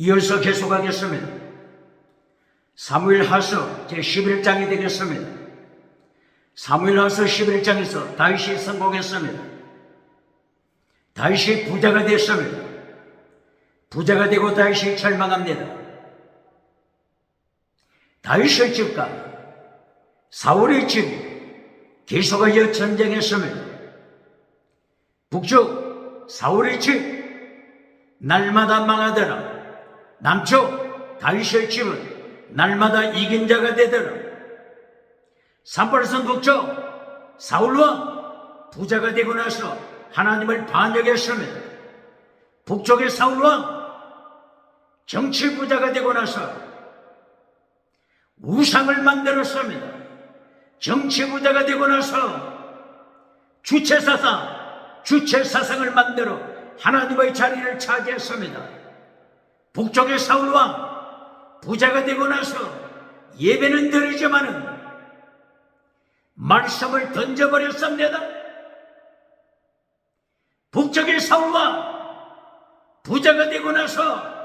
이어서 계속하겠습니다. 사무엘하서 제11장이 되겠습니다. 사무엘하서 11장에서 다윗이 성공했습니다. 다윗이 부자가 됐습니다. 부자가 되고 다윗이 절망합니다. 다윗의 집과 사울의 집 계속하여 전쟁했습니다. 북쪽 사울의 집 날마다 망하더라. 남쪽 다윗의 집은 날마다 이긴 자가 되더라. 38선 북쪽 사울왕 부자가 되고 나서 하나님을 반역했습니다. 북쪽의 사울왕 정치 부자가 되고 나서 우상을 만들었습니다. 정치 부자가 되고 나서 주체사상을 만들어 하나님의 자리를 차지했습니다. 북쪽의 사울왕 부자가 되고 나서 예배는 드리지만은 말씀을 던져버렸습니다. 북쪽의 사울왕 부자가 되고 나서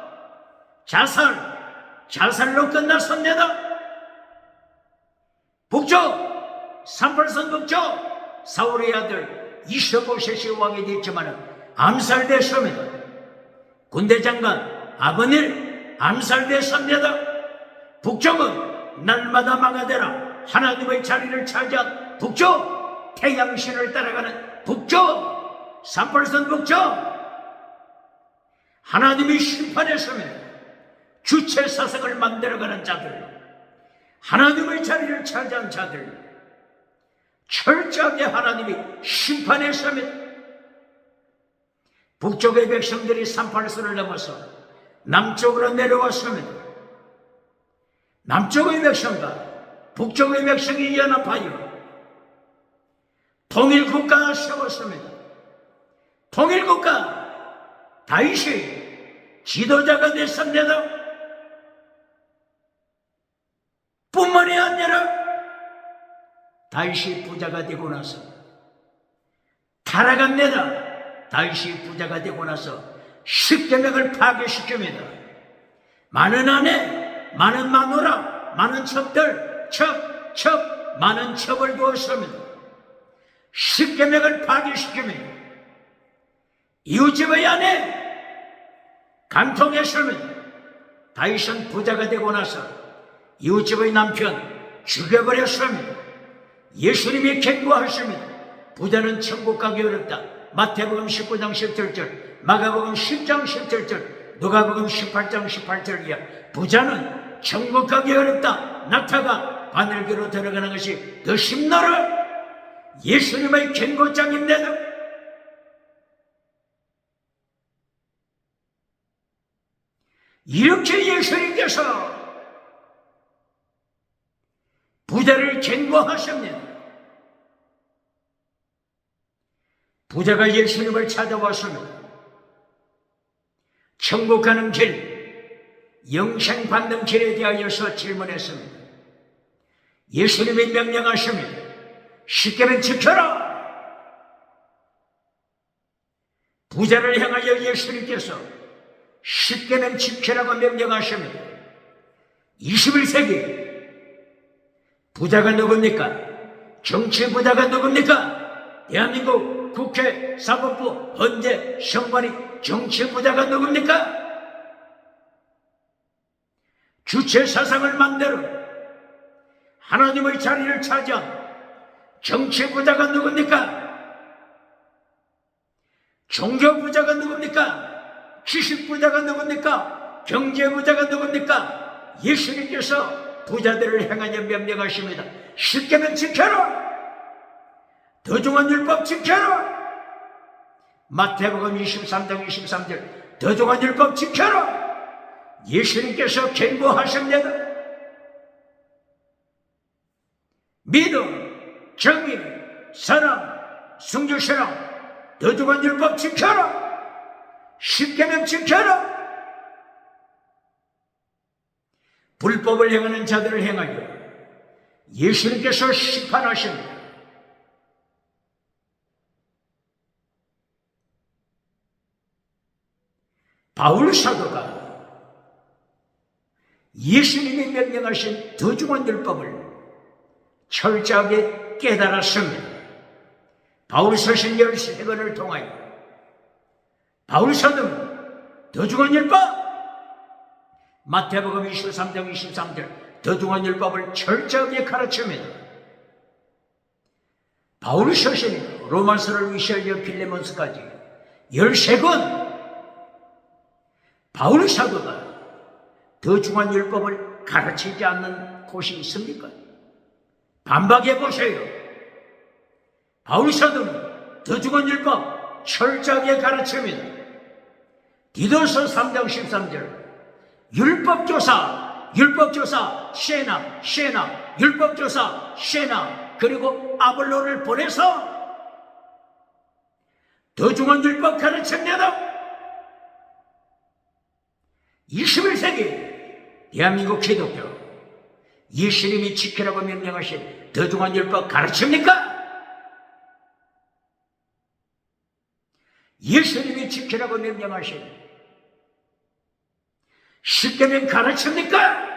자살로 끝났습니다. 북쪽 38선 북쪽 사울의 아들 이스보셋이 왕이 됐지만 암살됐습니다. 군대 장관 아브넬 암살됐습니다. 북쪽은 날마다 망하더라. 하나님의 자리를 차지한 북쪽 태양신을 따라가는 북쪽 38선 북쪽 하나님이 심판했습니다. 주체사상을 만들어가는 자들, 하나님의 자리를 차지한 자들 철저하게 하나님이 심판했습니다. 북쪽의 백성들이 38선을 넘어서 남쪽으로 내려왔습니다. 남쪽의 백성과 북쪽의 백성이 연합하여 통일국가를 세웠습니다. 통일국가 다윗이 지도자가 됐습니다. 뿐만이 아니라 다윗이 부자가 되고 나서 타락합니다. 다윗이 부자가 되고 나서 십계명을 파괴시킵니다. 많은 아내, 많은 마누라, 많은 첩들, 많은 첩을 두었습니다. 십계명을 파괴시킵니다. 이웃집의 아내 간통했습니다. 다윗은 부자가 되고 나서 이웃집의 남편 죽여버렸습니다. 예수님이 경고하십니다. 부자는 천국 가기 어렵다. 마태복음 19장 17절, 마가복음 10장 17절, 누가복음 18장 18절이야. 부자는 천국 가기 어렵다. 낙타가 바늘기로 들어가는 것이 더 쉽노라. 예수님의 경고장입니다. 이렇게 예수님께서 부자를 경고하십니다. 부자가 예수님을 찾아왔습니다. 천국 가는 길, 영생 받는 길에 대하여서 질문했습니다. 예수님이 명령하십니다. 십계명 지켜라. 부자를 향하여 예수님께서 십계명 지키라고 명령하십니다. 21세기 부자가 누굽니까? 정치 부자가 누굽니까? 대한민국 국회, 사법부, 헌재, 선관위 정치 부자가 누굽니까? 주체사상을 만들어 하나님의 자리를 차지한 정치 부자가 누굽니까? 종교 부자가 누굽니까? 지식 부자가 누굽니까? 경제 부자가 누굽니까? 예수님께서 부자들을 향하여 명령하십니다. 십계명 지켜라. 더중한 율법 지켜라. 마태복음 23장 23절 더중한 율법 지켜라. 예수님께서 경고하십니다. 믿음, 정의, 사랑, 순교신앙 더중한 율법 지켜라. 십계명 지켜라. 불법을 행하는 자들을 행하여 예수님께서 심판하십니다. 바울 사도가 예수님이 명령하신 더중한 율법을 철저하게 깨달았습니다. 바울 서신 13권을 통하여 바울 사도는 더중한 율법, 마태복음 23장 23절 더중한 율법을 철저하게 가르칩니다. 바울 서신 로마서를 위시하여 빌레몬서까지 13권 바울 사도가 더중한 율법을 가르치지 않는 곳이 있습니까? 반박해 보세요. 바울 사도는 더중한 율법 철저하게 가르칩니다. 디도서 3장 13절 율법조사 셰나 율법조사 셰나 그리고 아볼로를 보내서 더중한 율법 가르칩니다. 21세기 대한민국 기독교 예수님이 지키라고 명령하신 더중한 율법 가르칩니까? 예수님이 지키라고 명령하신 십계명 가르칩니까?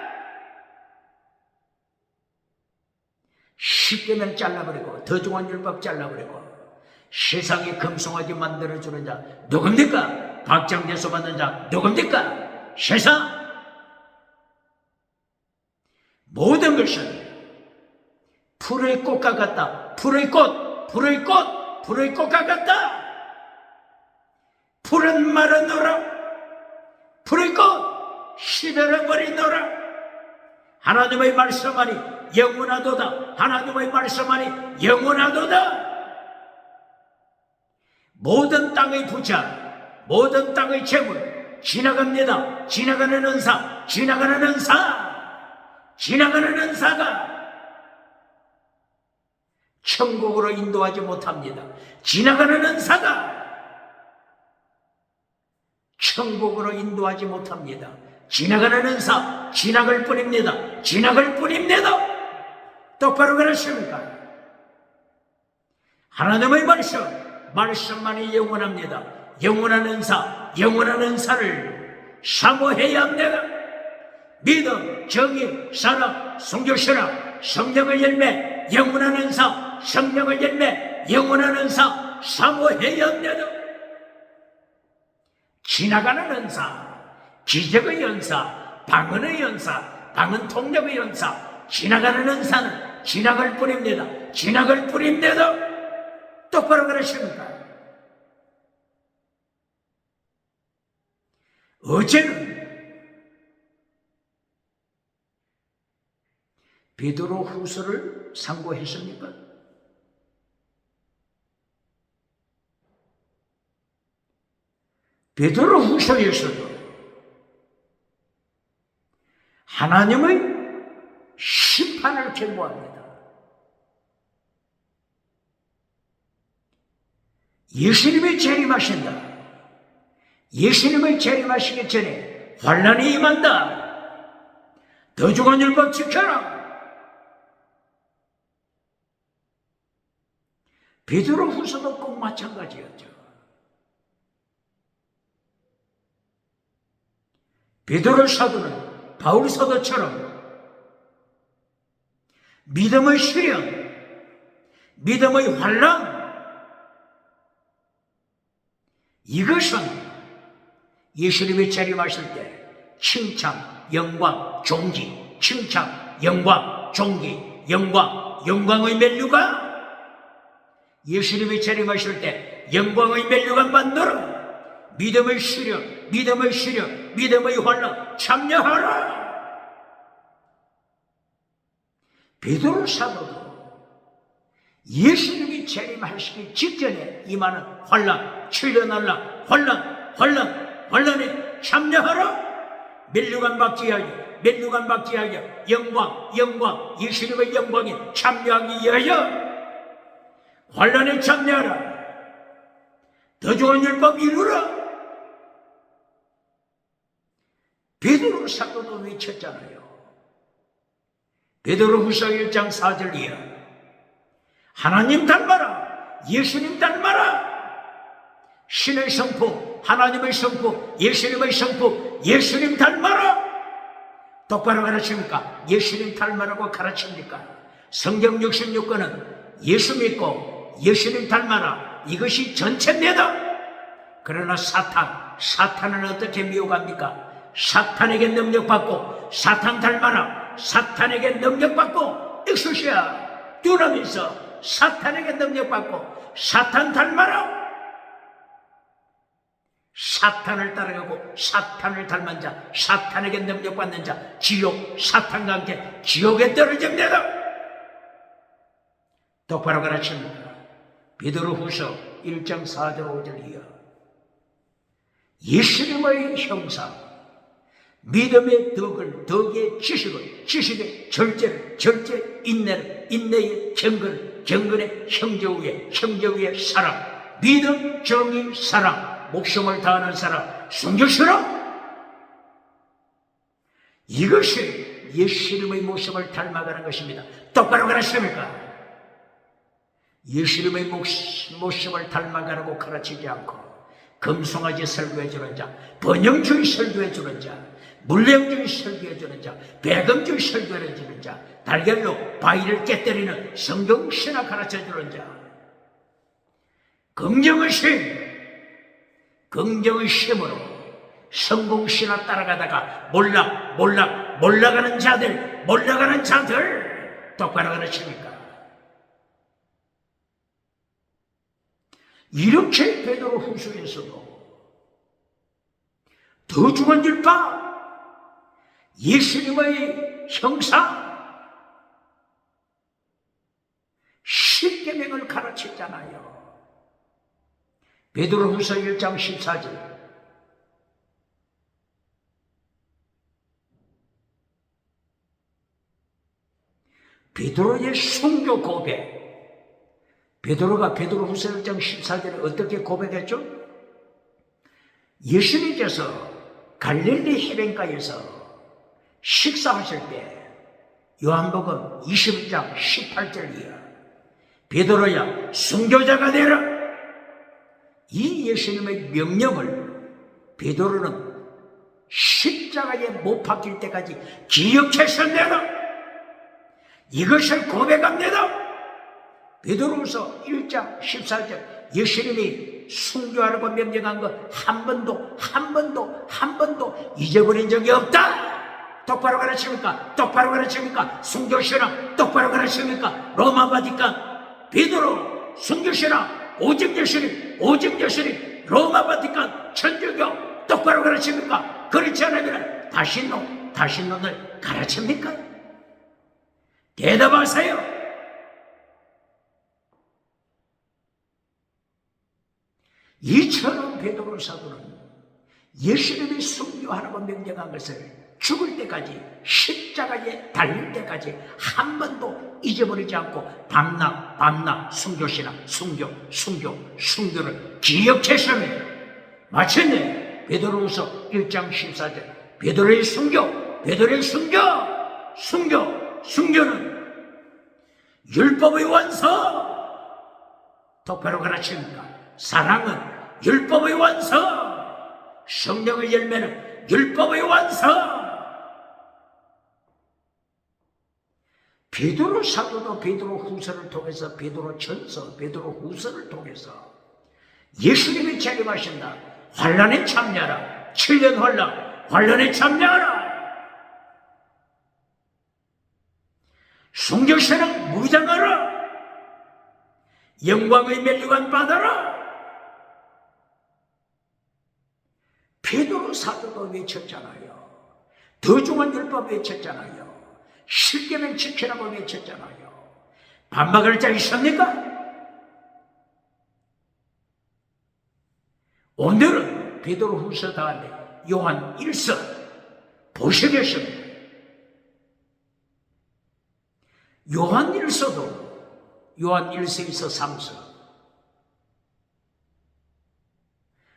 십계명 잘라버리고 더중한 율법 잘라버리고 세상에 금송아지 만들어주는 자 누굽니까? 박정대소 받는 자 누굽니까? 세상 모든 것은 풀의 꽃과 같다. 풀의 꽃과 같다. 풀은 마르노라. 풀의 꽃 시들어버리노라. 하나님의 말씀하니 영원하도다. 하나님의 말씀하니 영원하도다. 모든 땅의 부자, 모든 땅의 재물 지나갑니다. 지나가는 은사가 천국으로 인도하지 못합니다. 지나가는 은사가 천국으로 인도하지 못합니다. 지나가는 은사 지나갈 뿐입니다. 똑바로 그러십니까? 하나님의 말씀만이 영원합니다. 영원한 은사를 사모해야 합니다. 믿음, 정의, 사랑, 성교신앙, 성령의 열매, 영원한 은사, 성령의 열매, 영원한 은사 사모해야 합니다. 지나가는 은사, 기적의 은사, 방언의 은사, 방언 통역의 은사, 지나가는 은사는 지나갈 뿐입니다. 똑바로 그러십니까? 어제는 베드로 후서를 상고했습니까? 베드로 후서에서도 하나님의 심판을 경고합니다. 예수님이 재림하신다. 예수님의 재림하시기 전에 환난이 임한다. 더중한 율법 지켜라. 베드로 후서도 꼭 마찬가지였죠. 베드로 사도는 바울 사도처럼 믿음의 시련, 믿음의 환난, 이것은 예수님이 재림하실 때 칭찬, 영광, 존귀, 칭찬, 영광, 존귀, 영광의 멜류가 예수님이 재림하실 때 영광의 멜류가 만들어 믿음의 시련, 믿음의 환난 참여하라. 베드로 사도도 예수님이 재림하시기 직전에 임하는 환난, 7년 환난에 참여하라. 멸류관 받지 하여 영광 예수님의 영광에 참여하기 위하여 환난에 참여하라. 더중한 율법 이루라. 베드로 사도도 외쳤잖아요. 베드로 후서 1장 4절 이하 하나님 닮아라. 예수님 닮아라. 신의 성품, 하나님의 성품, 예수님의 성품, 예수님 닮아라. 똑바로 가르칩니까? 예수님 닮아라고 가르칩니까? 성경 66권은 예수 믿고 예수님 닮아라, 이것이 전체 내도. 그러나 사탄은 어떻게 미혹합니까? 사탄에게 능력받고 사탄 닮아라, 사탄에게 능력받고 엑소시아 두나미서 사탄에게 능력받고 사탄 닮아라. 사탄을 따라가고 사탄을 닮은 자, 사탄에게 능력받는 자, 지옥, 사탄과 함께 지옥에 떨어집니다. 똑바로 가르칩니다. 베드로후서 1장 4절 5절 이하. 예수님의 형상, 믿음의 덕의 지식의 절제를, 인내의 경건의 형제 위에 사랑, 믿음, 정의, 사랑, 목숨을 다하는 사람, 순교스러움. 이것이 예수님의 모습을 닮아가는 것입니다. 똑바로 가르칩니까? 예수님의 모습을 닮아가라고 가르치지 않고 금송아지 설교해주는 자, 번영주의 설교해주는 자, 물량주의 설교해주는 자, 배금주의 설교해주는 자, 달걀로 바위를 깨뜨리는 성경신학 가르쳐주는 자, 긍정의 힘으로 성공신학 따라가다가 몰락가는 자들 똑바로 가르칩니까? 이렇게 베드로후서에서도 더 중한 바 예수님의 형상 십계명을 가르쳤잖아요. 베드로후서 1장 14절. 베드로의 순교 고백. 베드로가 베드로후서 1장 14절에 어떻게 고백했죠? 예수님께서 갈릴리 해변가에서 식사하실 때 요한복음 20장 18절 이하, 베드로야 순교자가 되라. 이 예수님의 명령을 베드로는 십자가에 못 박힐 때까지 기억했습니다. 이것을 고백합니다. 베드로후서 1장 14절. 예수님이 순교하라고 명령한 거 한 번도 잊어버린 적이 없다. 똑바로 가르칩니까? 똑바로 가르칩니까? 순교신앙 똑바로 가르칩니까? 로마 바티칸 베드로 순교신앙 오직 예수님, 로마 바티칸, 천주교 똑바로 가르칩니까? 그렇지 않으면 다신론을 가르칩니까? 대답하세요. 이처럼 베드로 사도는 예수님이 순교하라고 명령한 것을 죽을 때까지, 십자가에 달릴 때까지 한 번도 잊어버리지 않고 밤낮 순교신앙, 순교를 기억했습니다. 마침내 베드로후서 1장 14절. 베드로의 순교는 율법의 완성. 똑바로 가르칩니다. 사랑은 율법의 완성. 성령의 열매는 율법의 완성. 베드로 사도도 베드로후서를 통해서, 베드로전서, 베드로후서를 통해서 예수님이 재림하신다. 환난에 참여하라. 7년 환난에 참여하라. 순교신앙 무장하라. 영광의 멸류관 받아라. 베드로 사도도 외쳤잖아요. 더 중한 율법 외쳤잖아요. 십계명 지키라고 외쳤잖아요. 반박할 자 있습니까? 오늘은 베드로후서 다음에 요한 1서 보시겠습니다. 요한 1서도 요한 1서에서 3서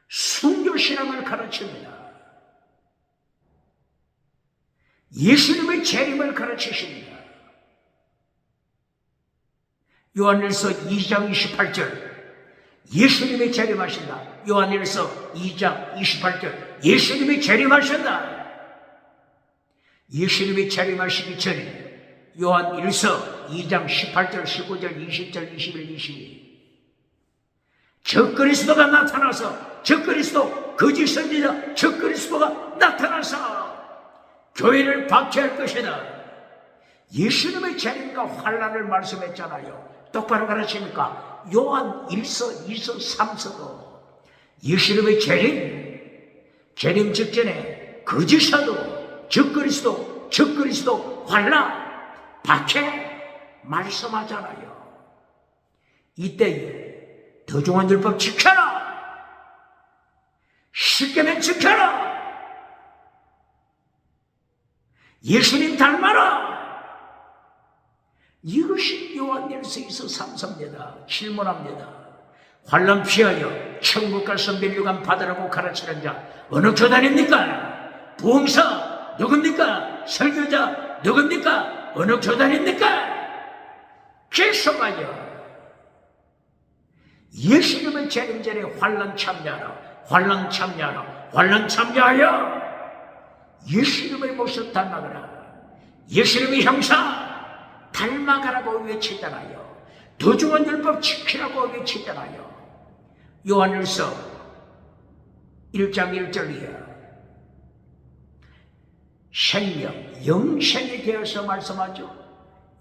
순교신앙을 가르칩니다. 예수님의 재림을 가르치십니다. 요한일서 2장 28절 예수님이 재림하신다. 요한일서 2장 28절 예수님이 재림하신다. 예수님이 재림하시기 전에 요한 1서 2장 18절, 19절, 20절, 21, 22 적그리스도가 나타나서 적그리스도 거짓 선지자 적그리스도가 나타나서 교회를 박해할 것이다. 예수님의 재림과 환난을 말씀했잖아요. 똑바로 가르칩니까? 요한 1서, 2서, 3서도 예수님의 재림 직전에 거짓 사도 적그리스도 환난 박해 말씀하잖아요. 이때에 더중한 율법 지켜라. 십계명 지켜라. 예수님 닮아라. 이것이 요한일서 2서 3서입니다. 질문합니다. 환난 피하여 천국 갈 선별유관 받으라고 가르치는 자 어느 교단입니까? 부흥사 누굽니까? 설교자 누굽니까? 어느 교단입니까? 계속하여 예수님의 재림 전에 환난 참여하여 예수님의 모습 닮아가라. 예수님의 형상 닮아가라고 외치잖아요. 도중한 율법 지키라고 외치잖아요. 요한일서 1장 1절이야. 생명, 영생에 대해서 말씀하죠.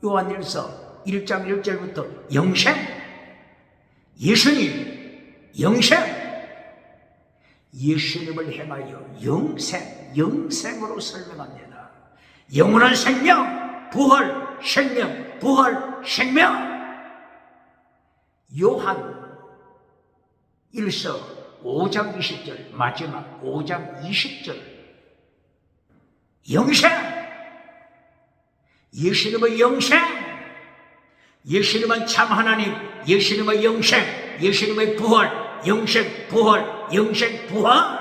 요한일서 1장 1절부터 영생, 예수님, 영생, 예수님을 행하여 영생으로 설명합니다. 영원한 생명, 부활, 생명, 부활, 생명. 요한 1서 5장 20절, 마지막 5장 20절. 영생, 예수님의 영생, 예수님은 참 하나님, 예수님의 영생, 예수님의 부활, 영생, 부활, 영생, 부활.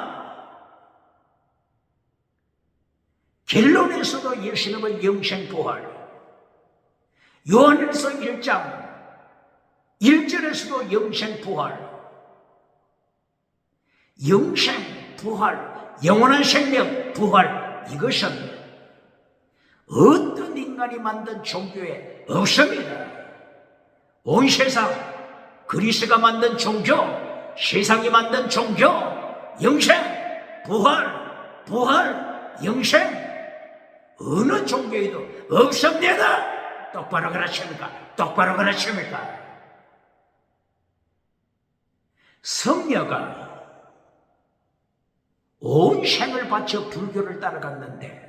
결론에서도 예수님의 영생, 부활. 요한일서 1장 1절에서도 영생, 부활. 영생, 부활, 영원한 생명, 부활. 이것은 어떤 인간이 만든 종교에 없습니다. 온 세상, 그리스가 만든 종교, 세상이 만든 종교, 영생, 부활, 영생, 어느 종교에도 없습니다. 똑바로 가르칩니까? 성녀가 온 생을 바쳐 불교를 따라갔는데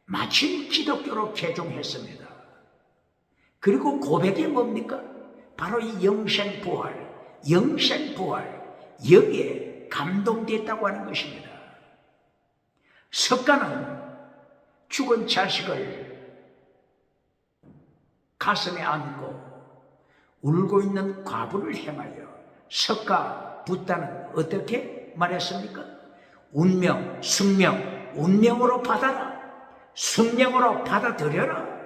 마침 기독교로 개종했습니다. 그리고 고백이 뭡니까? 바로 이 영생 부활, 여기에 감동됐다고 하는 것입니다. 석가는 죽은 자식을 가슴에 안고 울고 있는 과부를 향하여 석가 붓다는 어떻게 말했습니까? 운명, 숙명, 운명으로 받아라. 숙명으로 받아들여라.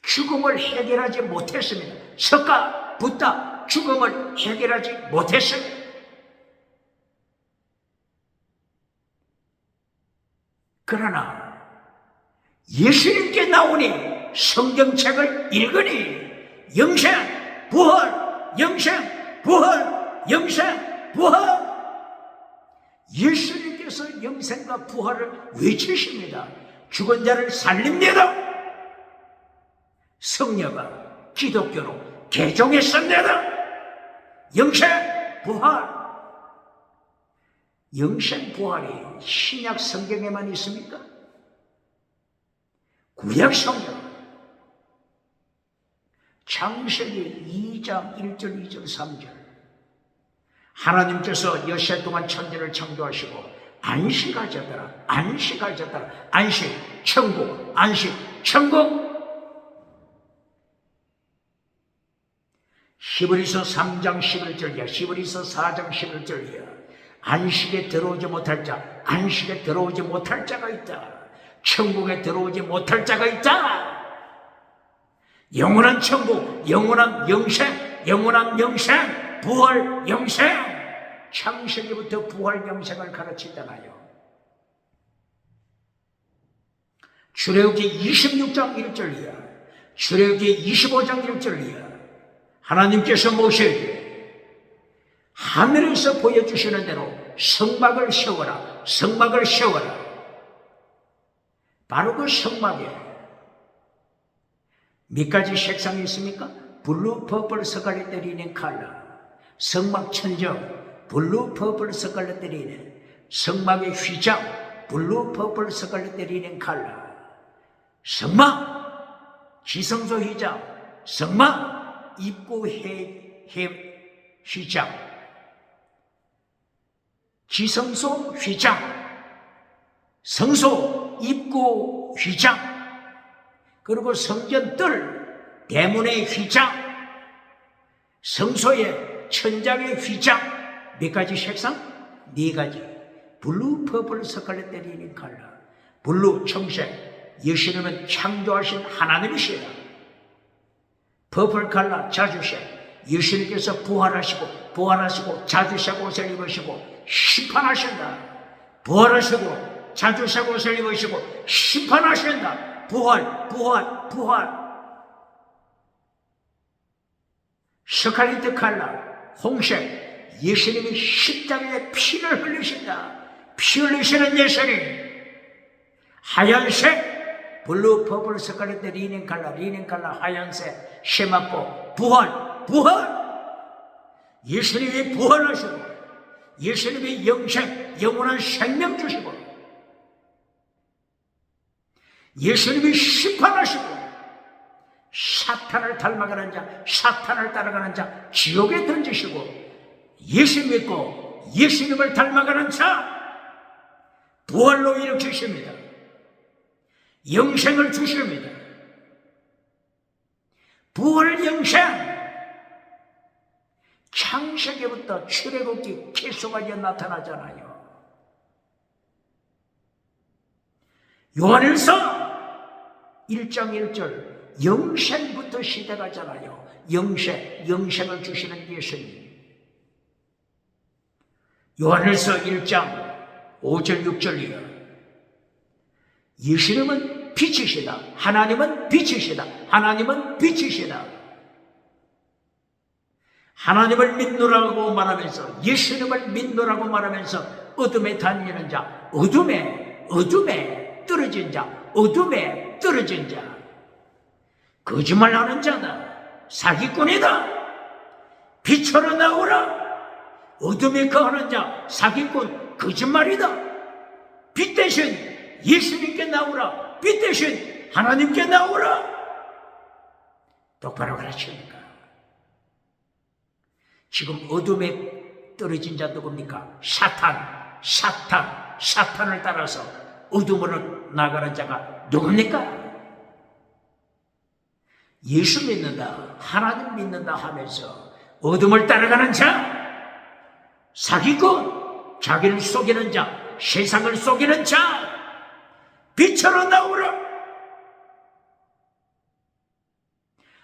죽음을 해결하지 못했습니다. 석가, 붓다 죽음을 해결하지 못했습니다. 그러나 예수님께 나오니 성경책을 읽으니 영생, 부활, 영생, 부활, 영생, 부활. 예수님께서 영생과 부활을 외치십니다. 죽은 자를 살립니다. 성녀가 기독교로 개종했습니다. 영생, 부활. 영생, 부활이 신약 성경에만 있습니까? 구약 성경 창세기 2장 1절, 2절, 3절 하나님께서 여섯 동안 천지를 창조하시고 안식하셨더라. 안식, 천국, 안식, 천국. 히브리서 3장 11절이야. 히브리서 4장 11절이야. 안식에 들어오지 못할 자, 안식에 들어오지 못할 자가 있다. 천국에 들어오지 못할 자가 있다. 영원한 천국, 영원한 영생, 부활 영생. 창세기부터 부활 영생을 가르치잖아요. 출애굽기 26장 1절이야. 출애굽기 25장 1절이야. 하나님께서 모세에게 하늘에서 보여주시는 대로 성막을 세워라. 성막을 세워라. 바로 그 성막에 몇 가지 색상이 있습니까? 블루, 퍼플, 스칼렛, 리넨, 칼라. 성막 천정, 블루, 퍼플, 스칼렛, 리넨. 성막의 휘장, 블루, 퍼플, 스칼렛, 리넨, 칼라. 성막, 지성소 휘장, 성막, 입구 휘장, 지성소 휘장, 성소 입구 휘장, 그리고 성전 뜰, 대문의 휘장, 성소의 천장의 휘장. 몇 가지 색상? 네 가지. 블루, 퍼플, 스칼렛, 리넨, 칼라. 블루, 청색, 예수님은 창조하신 하나님이시라. 퍼플 칼라, 자주색, 예수님께서 부활하시고 자주색 옷을 입으시고 심판하신다. 부활하시고 자주색 옷을 입으시고 심판하신다. 부활. 스칼렛 칼라, 홍색, 예수님이 십자가에 피를 흘리신다. 피 흘리시는 예수님. 하얀색, 블루, 퍼플, 스칼렛, 리넨 칼라, 하얀색, 세마포, 부활. 예수님이 부활하시고, 예수님이 영원한 생명 주시고, 예수님이 심판하시고, 사탄을 닮아가는 자, 사탄을 따라가는 자, 지옥에 던지시고, 예수 믿고 예수님을 닮아가는 자, 부활로 일으키십니다. 영생을 주십니다. 부활 영생. 창세기부터 출애굽기 계속하게 나타나잖아요. 요한일서 1장 1절 영생부터 시작하잖아요. 영생을 주시는 예수님. 요한일서 1장 5절 6절이요. 예수님은 빛이시다. 하나님은 빛이시다. 하나님을 믿노라고 말하면서, 예수님을 믿노라고 말하면서 어둠에 다니는 자, 어둠에 떨어진 자, 거짓말하는 자다. 사기꾼이다. 빛으로 나오라. 어둠에 거하는 자, 사기꾼, 거짓말이다. 빛 대신 예수님께 나오라. 빛 대신 하나님께 나오라. 똑바로 가르칩니까? 지금 어둠에 떨어진 자 누굽니까? 사탄을 따라서 어둠으로 나가는 자가 누굽니까? 예수 믿는다, 하나님 믿는다 하면서 어둠을 따라가는 자, 사기꾼, 자기를 속이는 자, 세상을 속이는 자, 빛으로 나오라.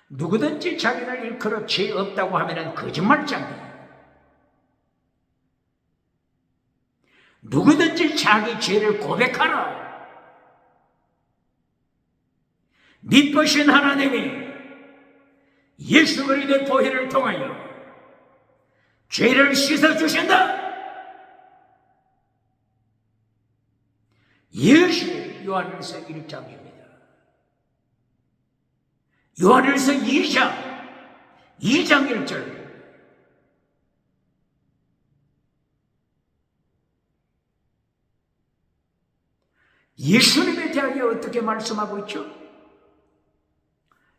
누구든지 자기를 일컬어 죄 없다고 하면 거짓말장이에요. 누구든지 자기 죄를 고백하라. 믿으신 하나님이 예수 그리스도의 보혈을 통하여 죄를 씻어주신다. 이것이 요한일서 1장입니다. 요한일서 2장 1절. 예수님에 대하여 어떻게 말씀하고 있죠?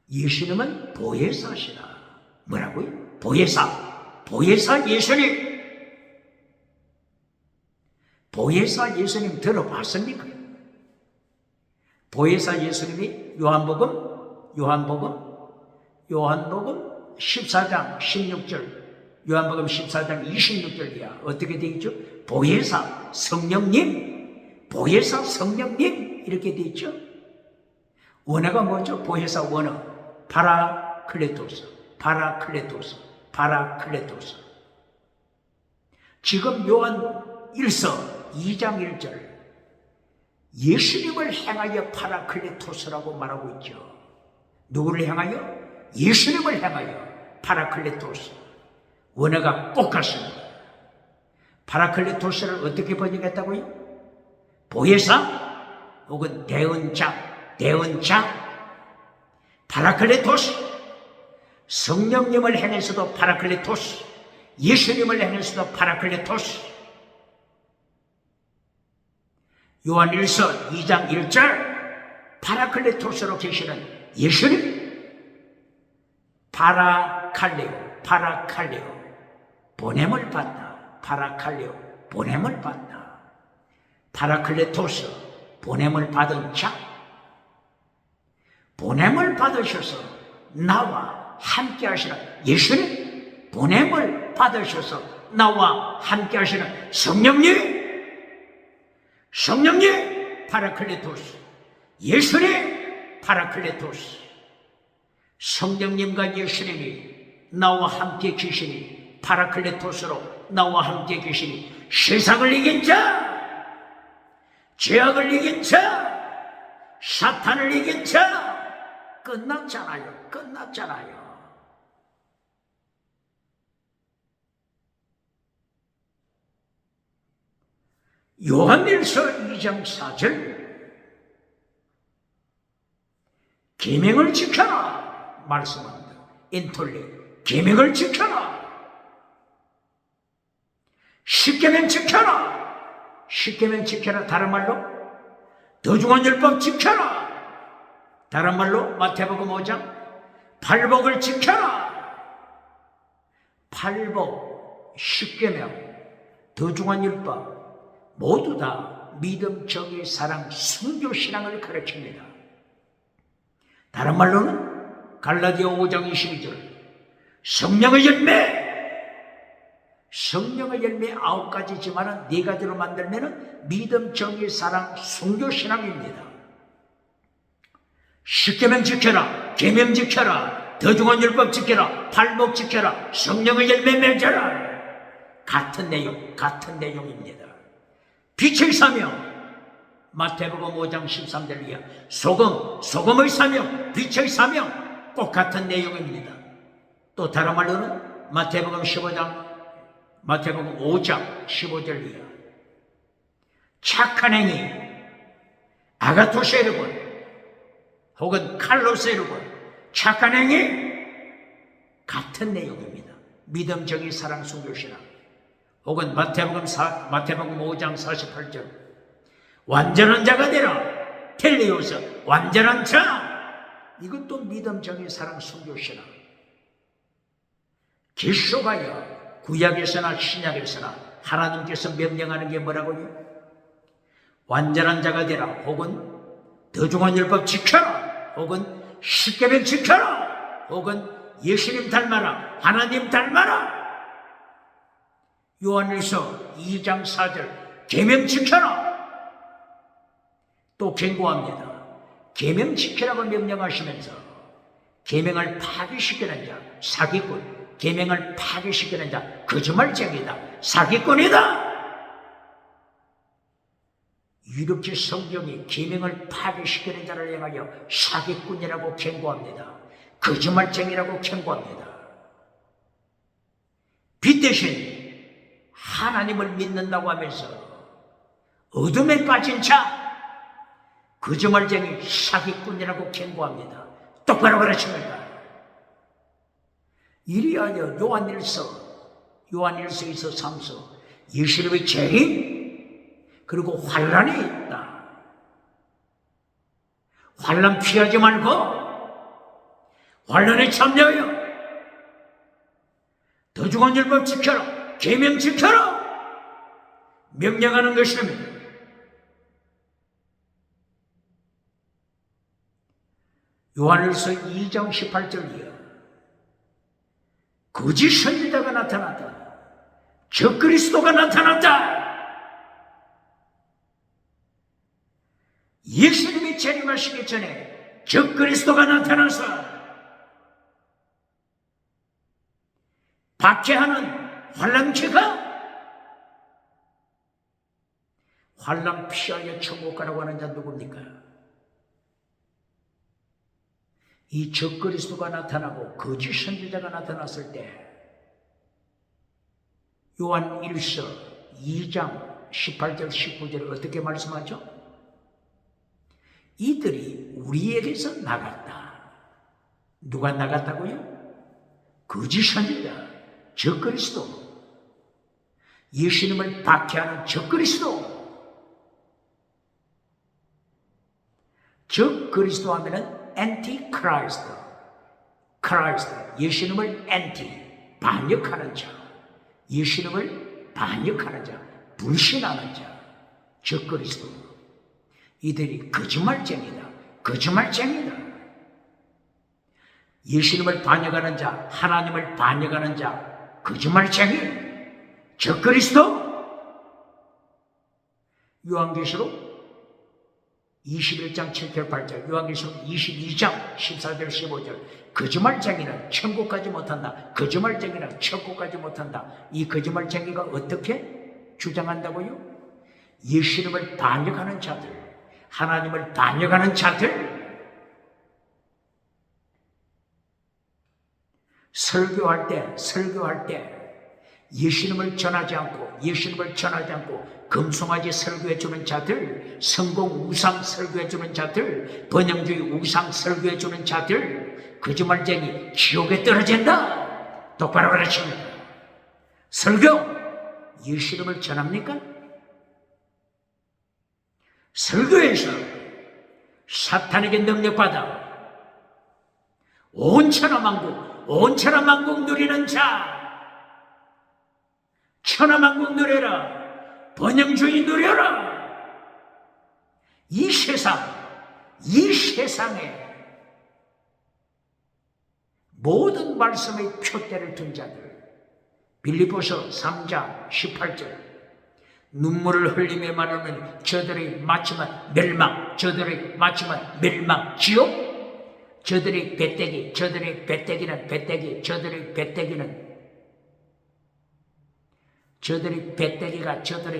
예수님은 보혜사시다. 뭐라고요? 보혜사 예수님. 보혜사 예수님 들어봤습니까? 보혜사 예수님이 요한복음 14장 16절, 요한복음 14장 26절이야. 어떻게 되어 있죠? 보혜사 성령님, 이렇게 되어 있죠? 원어가 뭐죠? 보혜사 원어. 파라클레토스. 지금 요한 1서 2장 1절, 예수님을 행하여 파라클레토스라고 말하고 있죠. 누구를 향하여? 예수님을 향하여 파라클레토스. 원어가 꼭 같습니다. 파라클레토스를 어떻게 번역했다고요? 보혜사 혹은 대언자 파라클레토스. 성령님을 향해서도 파라클레토스, 예수님을 향해서도 파라클레토스. 요한일서 2장 1절 파라클레토스로 계시는 예수님, 파라칼레오, 보냄을 받다. 파라칼레오, 보냄을 받다. 파라클레토스, 보냄을 받은 자, 보냄을 받으셔서 나와 함께 하시는 예수님, 보냄을 받으셔서 나와 함께 하시는 성령님, 파라클레토스, 예수님, 파라클레토스. 성령님과 예수님이 나와 함께 계시니, 파라클레토스로 나와 함께 계시니, 세상을 이긴 자, 죄악을 이긴 자, 사탄을 이긴 자, 끝났잖아요. 요한일서 2장 4절 계명을 지켜라 말씀합니다. 인톨레, 계명을 지켜라. 십계명 지켜라. 십계명 지켜라. 다른 말로 더중한 율법 지켜라. 다른 말로 마태복음 5장 팔복을 지켜라. 팔복, 십계명, 더중한 율법 모두 다 믿음, 정의, 사랑, 순교 신앙을 가르칩니다. 다른 말로는 갈라디아 5장 22절 성령의 열매 9가지지만 4가지로 만들면 믿음, 정의, 사랑, 순교 신앙입니다. 십계명 지켜라, 계명 지켜라, 더중한 율법 지켜라, 팔복 지켜라, 성령의 열매 맺어라. 같은 내용입니다. 빛의 사명, 마태복음 5장 13절 이하 소금의 사명, 빛의 사명 꼭 같은 내용입니다. 또 다른 말로는 마태복음 5장 15절 이하 착한 행위, 아가토세르곤 혹은 칼로세르곤, 착한 행위 같은 내용입니다. 믿음, 정의, 사랑, 순교 신앙. 혹은 마태복음 5장 48절 완전한 자가 되라, 텔레오서, 완전한 자. 이것도 믿음, 정의, 사랑, 순교 신앙. 계속하여 구약에서나 신약에서나 하나님께서 명령하는 게 뭐라고요? 완전한 자가 되라, 혹은 더중한 율법 지켜라, 혹은 십계명 지켜라, 혹은 예수님 닮아라, 하나님 닮아라. 요한일서 2장 4절 계명 지켜라. 또 경고합니다. 계명 지키라고 명령하시면서 계명을 파기시키는 자 사기꾼, 계명을 파기시키는 자 거짓말쟁이다, 사기꾼이다. 이렇게 성경이 계명을 파기시키는 자를 향하여 사기꾼이라고 경고합니다. 거짓말쟁이라고 경고합니다. 빛 대신 하나님을 믿는다고 하면서 어둠에 빠진 자 거짓말쟁이, 사기꾼이라고 경고합니다. 똑바로 가르칩니다. 이리하여 요한일서에서 3서 예수님의 재림 그리고 환란이 있다. 환란 피하지 말고 환란에 참여하여 더중한 율법 지켜라, 계명 지켜라 명령하는 것입니다. 요한일서 2장 18절이요. 거짓 선지자가 나타났다. 적그리스도가 나타났다. 예수님이 재림하시기 전에 적그리스도가 나타나서 박해하는 환란기가 환난 피하여 천국 가라고 하는 자 누굽니까? 이 적그리스도가 나타나고 거짓 선지자가 나타났을 때 요한 1서 2장 18절 19절을 어떻게 말씀하죠? 이들이 우리에게서 나갔다. 누가 나갔다고요? 거짓 선지자, 적그리스도, 예수님을 박해하는 적그리스도. 적그리스도 하면은 엔티크라이스트, 크라이스트, 예수님을 엔티, 반역하는 자, 예수님을 반역하는 자, 불신하는 자, 적그리스도. 이들이 거짓말쟁이다, 거짓말쟁이다. 예수님을 반역하는 자, 하나님을 반역하는 자, 거짓말쟁이, 적그리스도. 요한계시록 21장 7절 8절, 요한계시록 22장 14절 15절. 거짓말쟁이는 천국 가지 못한다. 거짓말쟁이는 천국 가지 못한다. 이 거짓말쟁이가 어떻게 주장한다고요? 예수님을 반역하는 자들, 하나님을 반역하는 자들, 설교할 때 예수님을 전하지 않고 금송아지 설교해 주는 자들, 성공 우상 설교해 주는 자들, 번영주의 우상 설교해 주는 자들, 거짓말쟁이 지옥에 떨어진다. 똑바로 가르칩니다. 설교, 예수님을 전합니까? 설교에서 사탄에게 능력받아 온 천하만국 누리는 자, 천하만국 누려라. 번영주의 누려라. 이 세상에 모든 말씀의 표대를 둔 자들, 빌립보서 3장 18절, 눈물을 흘리며 말하면 저들의 마침은 멸망, 지옥. 저들의 배때기는 저들의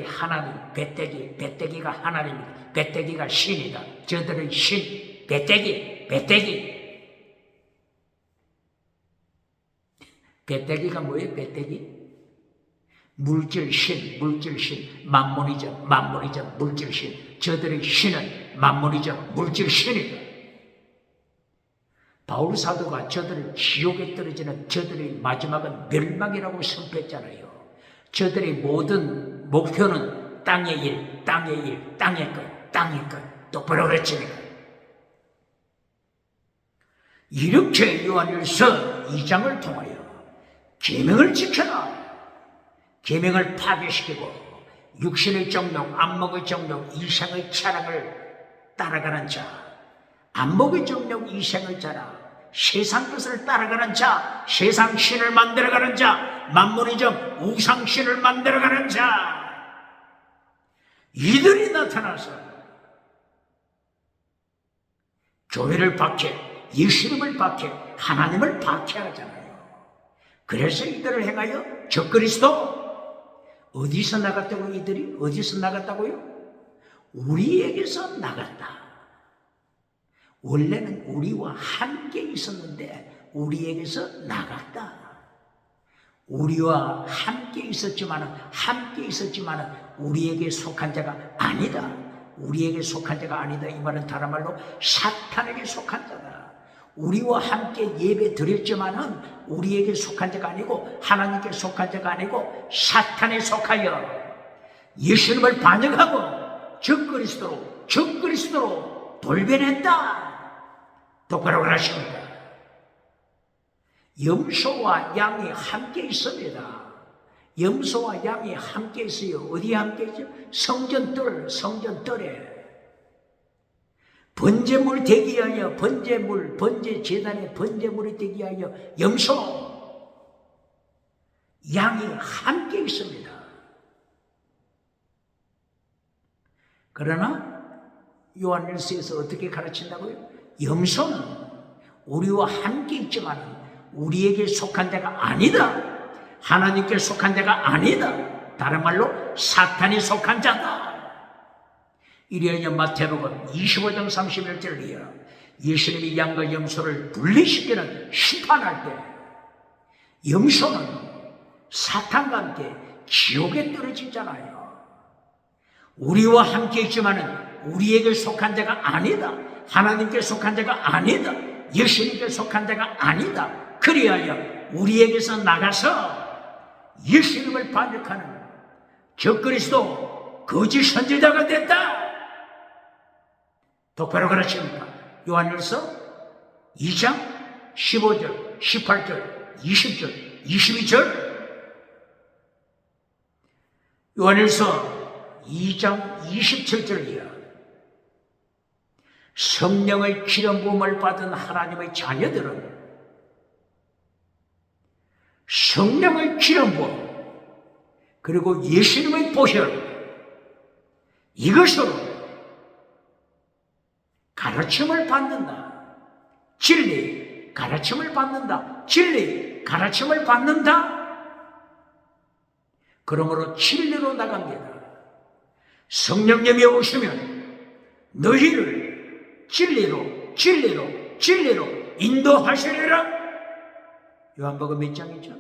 하나님, 배때기가 하나님이다. 배때기가 신이다. 저들의 신, 배때기. 배때기가 뭐예요? 배때기? 물질신, 만몬이죠, 물질신. 저들의 신은 만몬이죠, 물질신이다. 바울 사도가 저들을 지옥에 떨어지는 저들의 마지막은 멸망이라고 선포했잖아요. 저들의 모든 목표는 땅의 것. 똑바로 그랬지니까. 이렇게 요한일서 2장을 통하여 계명을 지켜라. 계명을 파괴시키고 육신의 정욕, 안목의 정욕, 이생의 자랑을 따라가는 자, 안목의 정욕, 이생의 자랑, 세상 것을 따라가는 자, 세상 신을 만들어가는 자, 만몬이점 우상신을 만들어가는 자, 이들이 나타나서 교회를 박해, 예수님을 박해, 하나님을 박해하잖아요. 그래서 이들을 행하여 적그리스도. 어디서 나갔다고? 이들이 어디서 나갔다고요? 우리에게서 나갔다. 원래는 우리와 함께 있었는데 우리에게서 나갔다. 우리와 함께 있었지만은 우리에게 속한 자가 아니다. 우리에게 속한 자가 아니다. 이 말은 다른 말로 사탄에게 속한 자다. 우리와 함께 예배 드렸지만은 우리에게 속한 자가 아니고 하나님께 속한 자가 아니고 사탄에 속하여 예수님을 반역하고 적그리스도로 돌변했다. 똑바로 하십니다. 염소와 양이 함께 있습니다. 염소와 양이 함께 있어요. 어디에 함께 있죠? 성전뜰에. 번제물 대기하여, 번제 제단에 번제물이 대기하여 염소, 양이 함께 있습니다. 그러나 요한일서에서 어떻게 가르친다고요? 염소는 우리와 함께 있지만 우리에게 속한 자가 아니다. 하나님께 속한 자가 아니다. 다른 말로 사탄이 속한 자다. 이리하여 마태복음 25장 31절이야. 예수님이 양과 염소를 분리시키는 심판할 때 염소는 사탄과 함께 지옥에 떨어지잖아요. 우리와 함께 있지만은 우리에게 속한 자가 아니다. 하나님께 속한 자가 아니다. 예수님께 속한 자가 아니다. 그리하여 우리에게서 나가서 예수님을 반역하는 적그리스도 거짓 선지자가 됐다. 똑바로 가르칩니까? 요한일서 2장 15절, 18절, 20절, 22절. 요한일서 2장 27절이야. 성령의 기름 부음을 받은 하나님의 자녀들은 성령의 기름 부음 그리고 예수님의 보혈 이것으로 가르침을 받는다. 진리 가르침을 받는다. 진리 가르침을 받는다. 그러므로 진리로 나갑니다. 성령님이 오시면 너희를 진리로 인도하시리라. 요한복음 몇 장이죠?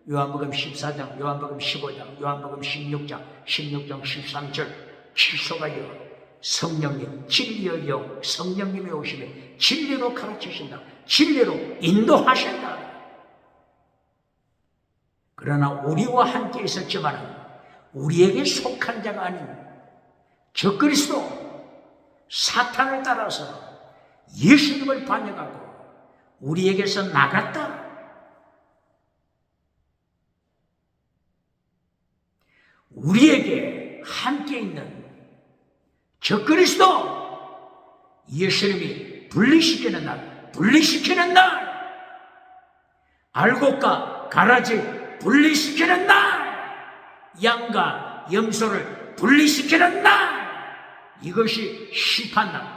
요한복음 14장, 요한복음 15장, 요한복음 16장, 13절 취소가요. 성령님, 진리의 영, 성령님이 오시면 진리로 가르치신다. 진리로 인도하신다. 그러나 우리와 함께 있었지만 우리에게 속한 자가 아닌 적그리스도 사탄을 따라서 예수님을 반역하고 우리에게서 나갔다. 우리에게 함께 있는 적그리스도 예수님이 분리시키는 날, 알곡과 가라지 분리시키는 날, 양과 염소를 분리시키는 날, 이것이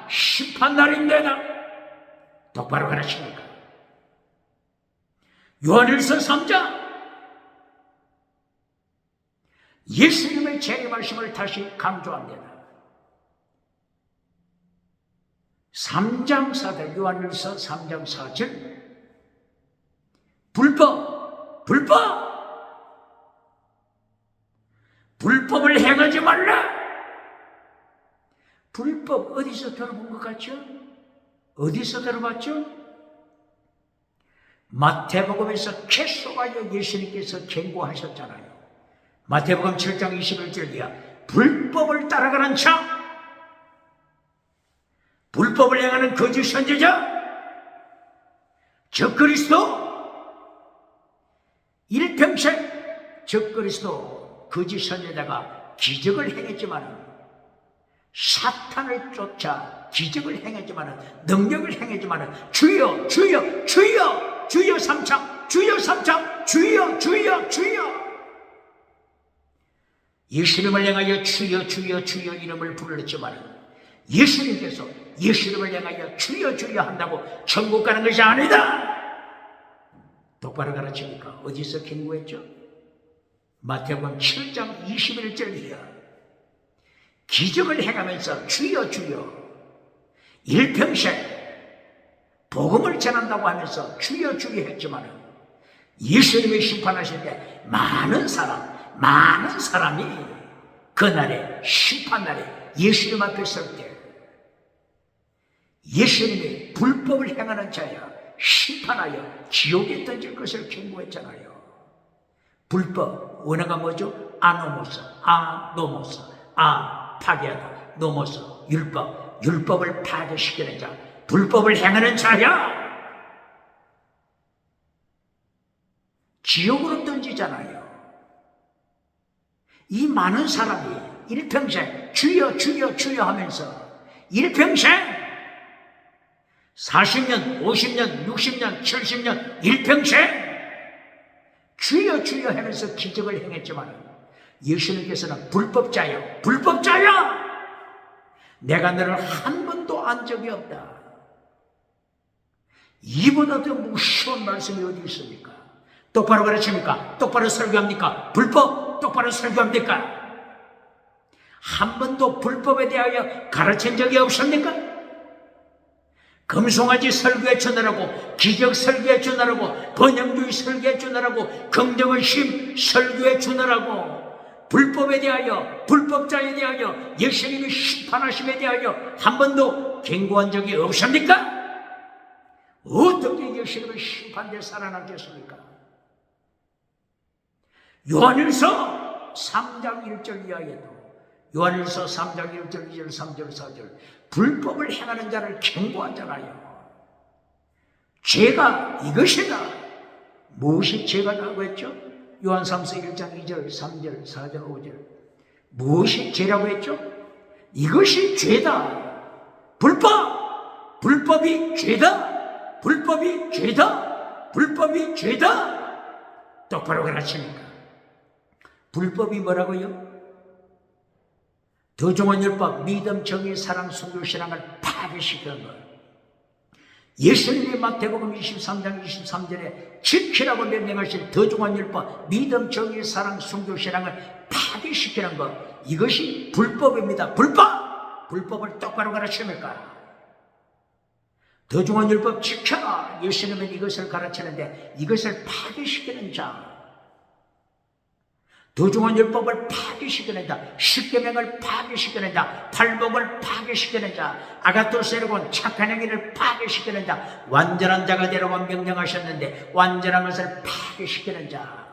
심판날입니다. 똑바로 가르칩니까? 요한일서 3장 예수님의 재림하심을 다시 강조합니다. 3장 4절, 요한일서 3장 4절. 불법을 행하지 말라. 불법 어디서 들어본 것 같죠? 어디서 들어봤죠? 마태복음에서 계속하여 예수님께서 경고하셨잖아요. 마태복음 7장 21절이야. 불법을 따라가는 자, 불법을 행하는 거짓 선지자, 적그리스도, 일평생 적그리스도 거짓 선지자가 기적을 행했지만 사탄을 쫓아 기적을 행했지만 능력을 행했지만 주여 삼창 주여 예수님을 향하여 주여 이름을 불렀지만 예수님께서 예수님을 향하여 주여 한다고 천국 가는 것이 아니다. 똑바로 가르치니까 어디서 경고했죠? 마태복음 7장 21절이야. 기적을 행하면서 주여 일평생 복음을 전한다고 하면서 주여 했지만 예수님이 심판하실 때 많은 사람이 그날에 심판날에 예수님 앞에 설 때 예수님이 불법을 행하는 자야 심판하여 지옥에 던질 것을 경고했잖아요. 불법 원어가 뭐죠? 아노모스, 파괴하다, 노모스, 율법을 파괴시키는 자, 불법을 행하는 자야 지옥으로 던지잖아요. 이 많은 사람이 일평생 주여 하면서 일평생 40년, 50년, 60년, 70년 일평생 주여 하면서 기적을 행했지만 예수님께서는 불법자야 내가 너를 한 번도 안 적이 없다. 이보다 더 무서운 말씀이 어디 있습니까? 똑바로 가르칩니까? 똑바로 설교합니까? 불법 똑바로 설교합니까? 한 번도 불법에 대하여 가르친 적이 없습니까? 금송아지 설교해 주느라고, 기적 설교해 주느라고, 번영주의 설교해 주느라고, 긍정의심 설교해 주느라고, 불법에 대하여, 불법자에 대하여, 예수님이 심판하심에 대하여 한 번도 경고한 적이 없습니까? 어떻게 예수님을 심판대 살아남겠습니까? 요한일서 3장 1절 이하에도, 요한일서 3장 1절 2절 3절 4절 불법을 행하는 자를 경고하잖아요. 죄가 이것이다. 무엇이 죄가라고 했죠? 요한 3서 1장 2절 3절 4절 5절 무엇이 죄라고 했죠? 이것이 죄다. 불법이 죄다. 불법이 죄다. 불법이 죄다. 똑바로 가르치니까. 불법이 뭐라고요? 더중원율법, 믿음, 정의, 사랑, 순교, 신앙을 파괴시키는 것. 예수님이 마태복음 23장 23절에 지키라고 명령하신 더중원율법, 믿음, 정의, 사랑, 순교, 신앙을 파괴시키는 것. 이것이 불법입니다. 불법을 똑바로 가르칩니까? 더중원율법 지켜라. 예수님은 이것을 가르치는데 이것을 파괴시키는 자. 더중원율법을 파괴시키는 자, 십계명을 파괴시키는 자, 팔복을 파괴시키는 자, 아가토세르곤 착한 행위를 파괴시키는 자, 완전한 자가 되라고 명령하셨는데 완전한 것을 파괴시키는 자,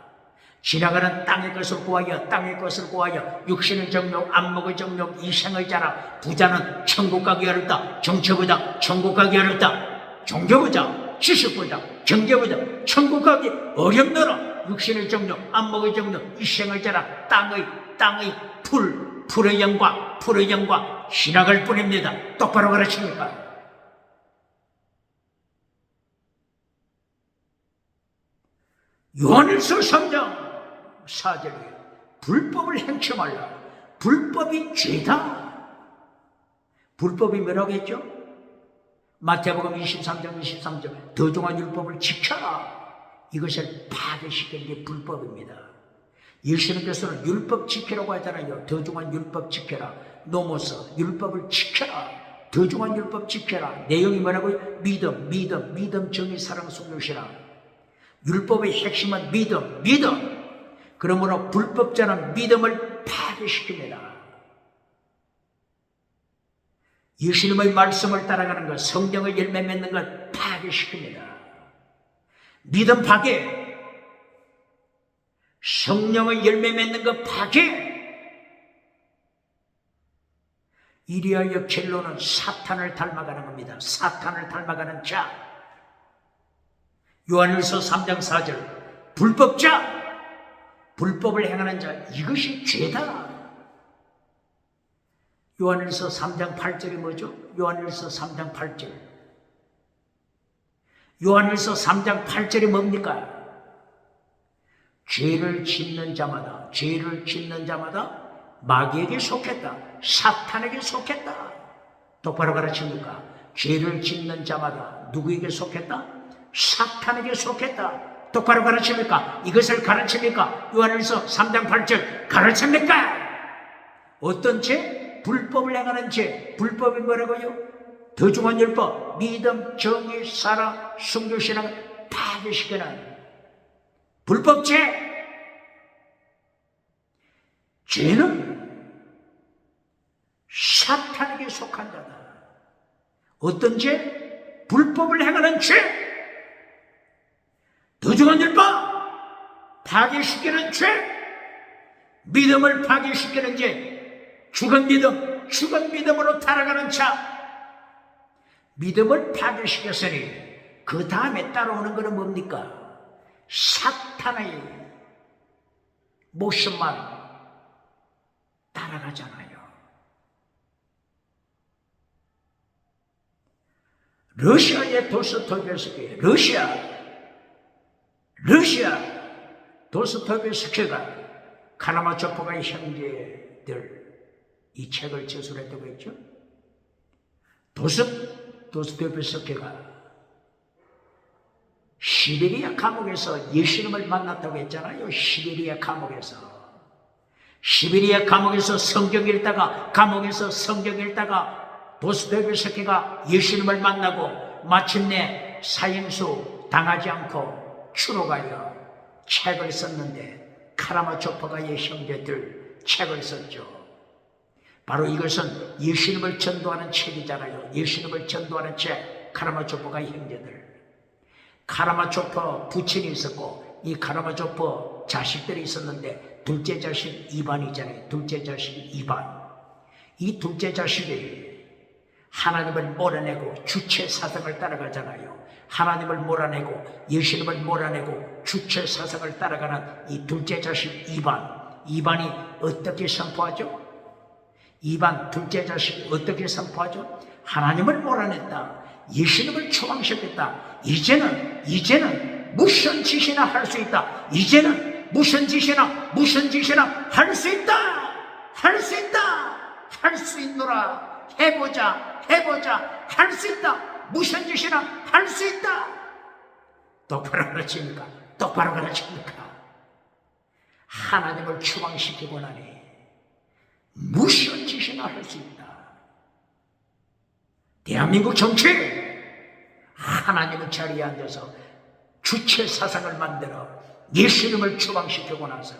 지나가는 땅의 것을 구하여 육신의 정욕, 안목의 정욕, 이생의 자랑, 부자는 천국 가기 어렵다, 정치부자 천국 가기 어렵다, 종교부자, 지식부자, 경제부자 천국 가기 어렵노라. 육신의 정욕, 안목의 정욕, 이생의 자랑, 땅의 풀의 영광 지나갈 뿐입니다. 똑바로 가르칩니까? 요한일서 3장 4절에 불법을 행치 말라. 불법이 죄다. 불법이 뭐라고 했죠? 마태복음 23장 23절 더중한 율법을 지켜라. 이것을 파괴시키는 게 불법입니다. 예수님께서는 율법 지키라고 하잖아요. 더중한 율법 지켜라. 노모서 율법을 지켜라. 더중한 율법 지켜라. 내용이 뭐라고요? 믿음, 정의, 사랑, 순교, 신앙. 율법의 핵심은 믿음. 그러므로 불법자는 믿음을 파괴시킵니다. 예수님의 말씀을 따라가는 것, 성경의 열매 맺는 것 파괴시킵니다. 믿음 파괴, 성령의 열매 맺는 것 파괴. 이리하여 결론은 사탄을 닮아가는 겁니다. 사탄을 닮아가는 자. 요한일서 3장 4절 불법자, 불법을 행하는 자, 이것이 죄다. 요한일서 3장 8절이 뭐죠? 요한일서 3장 8절. 요한일서 3장 8절이 뭡니까? 죄를 짓는 자마다 마귀에게 속했다. 사탄에게 속했다. 똑바로 가르칩니까? 죄를 짓는 자마다 누구에게 속했다? 사탄에게 속했다. 똑바로 가르칩니까? 이것을 가르칩니까? 요한일서 3장 8절 가르칩니까? 어떤 죄? 불법을 행하는 죄. 불법이 뭐라고요? 더중한 율법, 믿음, 정의, 사랑, 순교, 신앙을 파괴시키는 불법죄. 죄는 사탄에게 속한 자다. 어떤 죄? 불법을 행하는 죄. 더중한 율법 파괴시키는 죄. 믿음을 파괴시키는 죄. 죽은 믿음으로 살아가는 자. 믿음을 파괴시켰으니 그 다음에 따라오는 것은 뭡니까? 사탄의 모습만 따라가잖아요. 러시아의 도스토옙스키, 러시아 도스토옙스키가 카라마초프가의 형제들 이 책을 제출했다고 했죠. 도스토옙스키가 시베리아 감옥에서 예수님을 만났다고 했잖아요. 시베리아 감옥에서 시베리아 감옥에서 성경 읽다가 도스토옙스키가 예수님을 만나고 마침내 사형수 당하지 않고 추록하여 책을 썼는데 카라마초프가의 형제들 책을 썼죠. 바로 이것은 예수님을 전도하는 책이잖아요. 예수님을 전도하는 책, 카라마초프가의 형제들. 카라마초프 부친이 있었고 이 카라마초프 자식들이 있었는데 둘째 자식 이반이잖아요. 둘째 자식 이반. 이 둘째 자식이 하나님을 몰아내고 주체 사상을 따라가잖아요. 하나님을 몰아내고 예수님을 몰아내고 주체 사상을 따라가는 이 둘째 자식 이반. 이반이 어떻게 선포하죠? 이반 둘째 자식 어떻게 선포하죠? 하나님을 몰아냈다. 예수님을 초강시켰다. 이제는 무슨 짓이나 할 수 있다. 이제는 무슨 짓이나 할 수 있다. 할 수 있노라. 해보자. 할 수 있다. 무슨 짓이나 할 수 있다. 똑바로 가르칩니까? 하나님을 추방시키고 나니 무슨 짓이나 할 수 있다. 대한민국 정치, 하나님의 자리에 앉아서 주체 사상을 만들어 예수님을 추방시키고 나서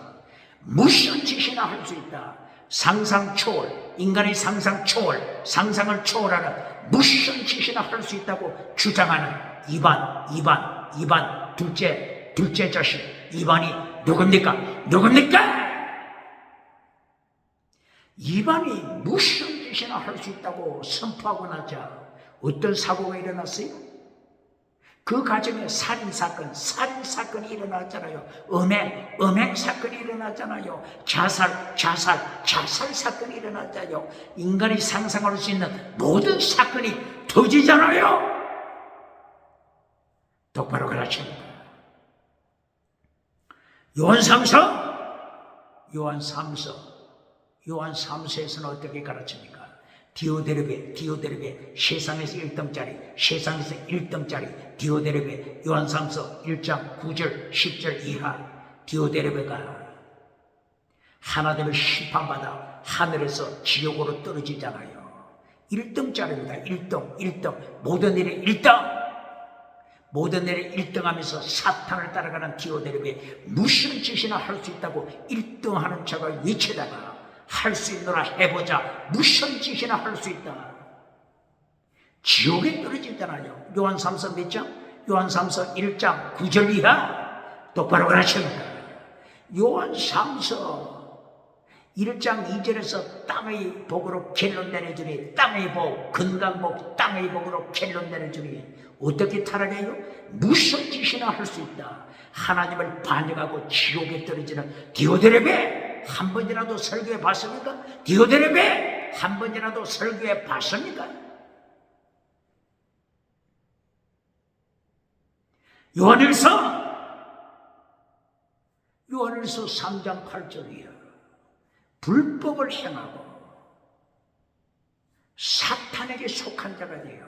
무슨 짓이나 할 수 있다. 상상 초월, 인간의 상상 초월, 상상을 초월하는 무슨 짓이나 할 수 있다고 주장하는 이반 둘째 자식 이반이 누굽니까? 이반이 무슨 짓이나 할 수 있다고 선포하고 나자 어떤 사고가 일어났어요? 그 가정에 살인사건이 일어났잖아요. 음행 사건이 일어났잖아요. 자살 사건이 일어났잖아요. 인간이 상상할 수 있는 모든 사건이 터지잖아요. 똑바로 가르칩니다. 요한 3서에서는 어떻게 가르칩니까? 디오데르베 세상에서 1등짜리 디오데르베 요한 3서 1장 9절 10절 이하. 디오데르베가 하나님을 심판받아 하늘에서 지옥으로 떨어지잖아요. 1등짜리입니다. 1등 모든 일에 1등 하면서 사탄을 따라가는 디오데르베 무슨 짓이나 할 수 있다고 1등하는 자가 외치다가 할 수 있노라. 해보자. 무슨 짓이나 할 수 있다. 지옥에 떨어지잖아요. 요한 3서 몇 장? 요한 3서 1장 9절 이하. 똑바로 가르칩니다. 요한 3서 1장 2절에서 땅의 복으로 결론 내려주니, 땅의 복, 건강복, 땅의 복으로 결론 내려주니 어떻게 타락해요? 무슨 짓이나 할 수 있다. 하나님을 반역하고 지옥에 떨어지는 디오데레베 한 번이라도 설교해 봤습니까? 디오데레베 한 번이라도 설교해 봤습니까? 요한일서 3장 8절이야. 불법을 행하고 사탄에게 속한 자가 되어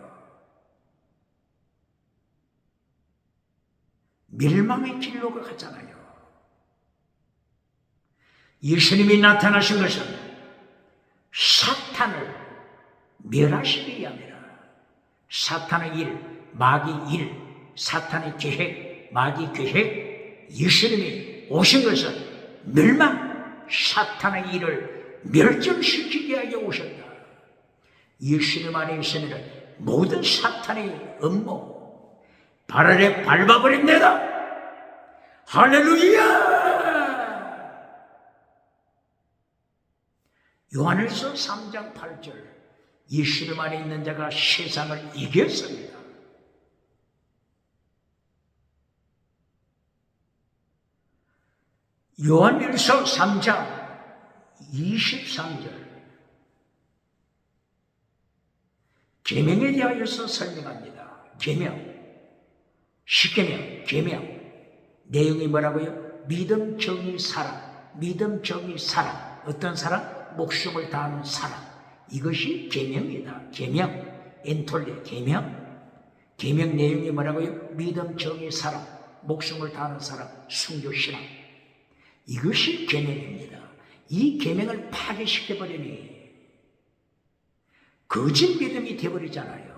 멸망의 길로 가잖아요. 예수님이 나타나신 것은 사탄을 멸하시기 위함이라. 사탄의 일, 마귀 일, 사탄의 계획, 마귀 계획, 예수님이 오신 것은 멸망, 사탄의 일을 멸절시키기 위하여 오셨다. 예수님 안에 있으면 모든 사탄의 업무 발 아래 밟아버립니다. 할렐루야! 요한일서 3장 8절 예수님 안에 있는 자가 세상을 이겼습니다. 요한일서 3장 23절 계명에 대하여서 설명합니다. 계명, 십계명, 계명 내용이 뭐라고요? 믿음, 정의, 사랑. 믿음, 정의, 사랑. 어떤 사랑? 목숨을 다하는 사랑. 이것이 계명이다. 계명, 엔톨레, 계명. 계명 내용이 뭐라고요? 믿음, 정의, 사랑. 목숨을 다하는 사랑, 순교, 신앙. 이것이 계명입니다. 이 계명을 파괴시켜버리니 거짓 믿음이 되어버리잖아요.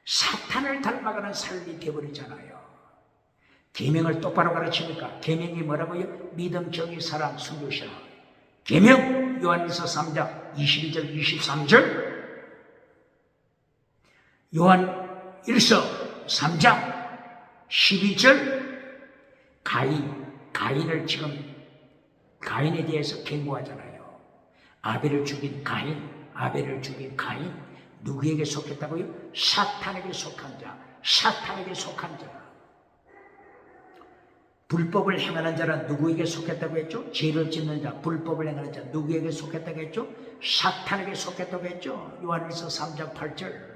사탄을 닮아가는 삶이 되어버리잖아요. 계명을 똑바로 가르치니까 계명이 뭐라고요? 믿음, 정의, 사랑, 순교시라. 계명 요한일서 3장 22절 23절, 요한일서 3장 12절, 가인을 지금 가인에 대해서 경고하잖아요. 아벨을 죽인 가인, 누구에게 속했다고요? 사탄에게 속한 자, 사탄에게 속한 자. 불법을 행하는 자는 누구에게 속했다고 했죠? 죄를 짓는 자, 불법을 행하는 자, 누구에게 속했다고 했죠? 사탄에게 속했다고 했죠? 요한일서 3장 8절,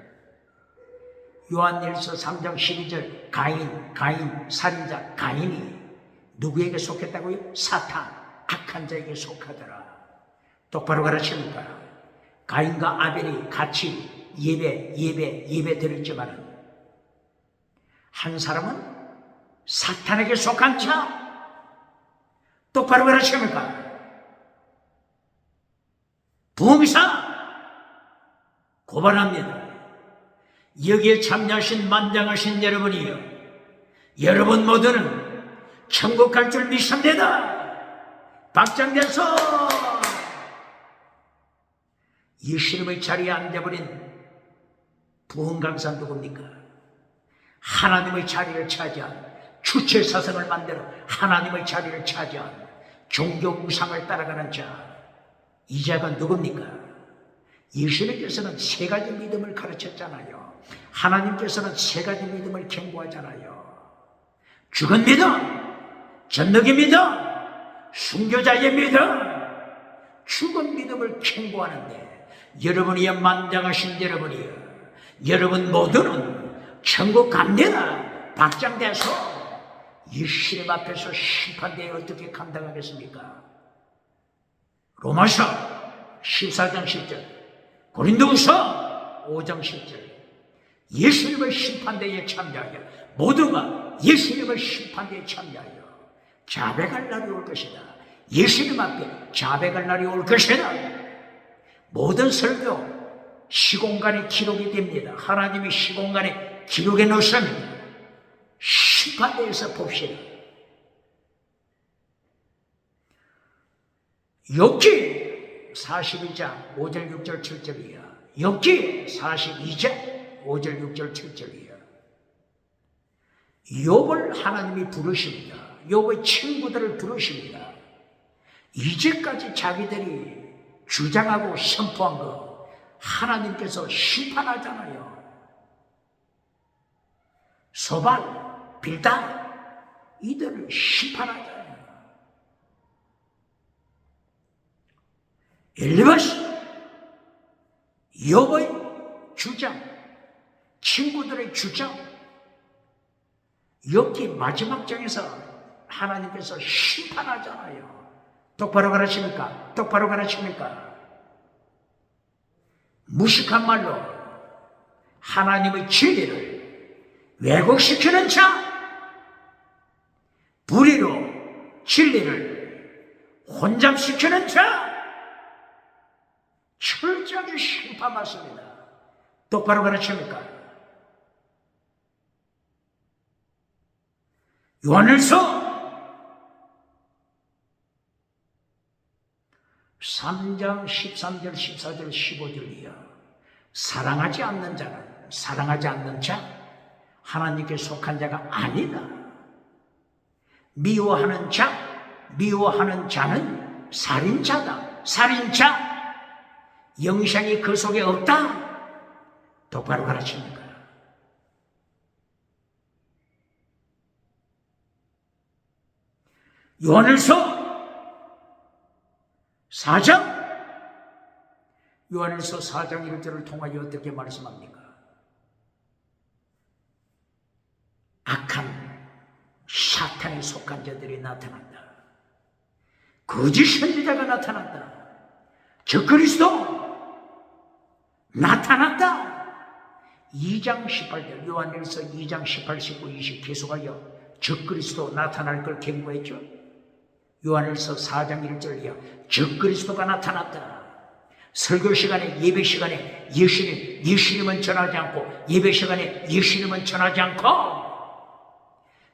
요한일서 3장 12절, 가인, 살인자, 가인이 누구에게 속했다고요? 사탄, 악한 자에게 속하더라. 똑바로 가르칩니까? 가인과 아벨이 같이 예배 드렸지만 한 사람은 사탄에게 속한 자. 똑바로 가르칩니까? 부흥사 고발합니다. 여기에 참여하신 만장하신 여러분이요, 여러분 모두는 천국 갈 줄 믿습니다. 박장대소. 예수님의 자리에 앉아버린 부흥강사 누굽니까? 하나님의 자리를 차지한, 주체사상을 만들어 하나님의 자리를 차지한 종교 우상을 따라가는 자, 이 자가 누굽니까? 예수님께서는 세 가지 믿음을 가르쳤잖아요. 하나님께서는 세 가지 믿음을 경고하잖아요. 죽은 믿음, 전능의 믿음, 순교자의 믿음. 죽은 믿음을 경고하는데 여러분이여, 만장하신 여러분이여, 여러분 모두는 천국 갑니다. 박장대소. 예수님 앞에서 심판대에 어떻게 감당하겠습니까? 로마서 14장 10절, 고린도후서 5장 10절, 예수님의 심판대에 참여하여, 모두가 예수님의 심판대에 참여하여 자백할 날이 올 것이다. 예수님 앞에 자백할 날이 올 것이다. 모든 설교 시공간에 기록이 됩니다. 하나님이 시공간에 기록해 놓으십니다. 심판대에서 봅시다. 욥기 42장 5절 6절 7절이야. 욥기 42장 5절 6절 7절이야. 욥을 하나님이 부르십니다. 욥의 친구들을 부르십니다. 이제까지 자기들이 주장하고 선포한 거 하나님께서 심판하잖아요. 소발, 빌단, 이들을 심판하잖아요. 엘리바스, 욥의 주장, 친구들의 주장, 욥기 마지막 장에서 하나님께서 심판하잖아요. 똑바로 가르칩니까? 똑바로 가르칩니까? 무식한 말로 하나님의 진리를 왜곡시키는 자, 불의로 진리를 혼잡시키는 자, 철저하게 심판받습니다. 똑바로 가르칩니까? 요한일서 3장 13절 14절 15절이요. 사랑하지 않는 자는, 사랑하지 않는 자, 하나님께 속한 자가 아니다. 미워하는 자는 살인자다. 살인자, 영생이 그 속에 없다. 똑바로 가르칩니다. 요한일서 4장, 요한일서 4장 1절을 통하여 어떻게 말씀합니까? 악한 사탄에 속한 자들이 나타난다. 거짓 선지자가 나타난다. 적그리스도 나타났다. 2장 18절, 요한일서 2장 18, 19, 20 계속하여 적그리스도 나타날 걸 경고했죠. 요한일서 4장 1절이야. 즉 그리스도가 나타났다. 설교 시간에, 예배 시간에 예수님은 전하지 않고, 예배 시간에 예수님은 전하지 않고,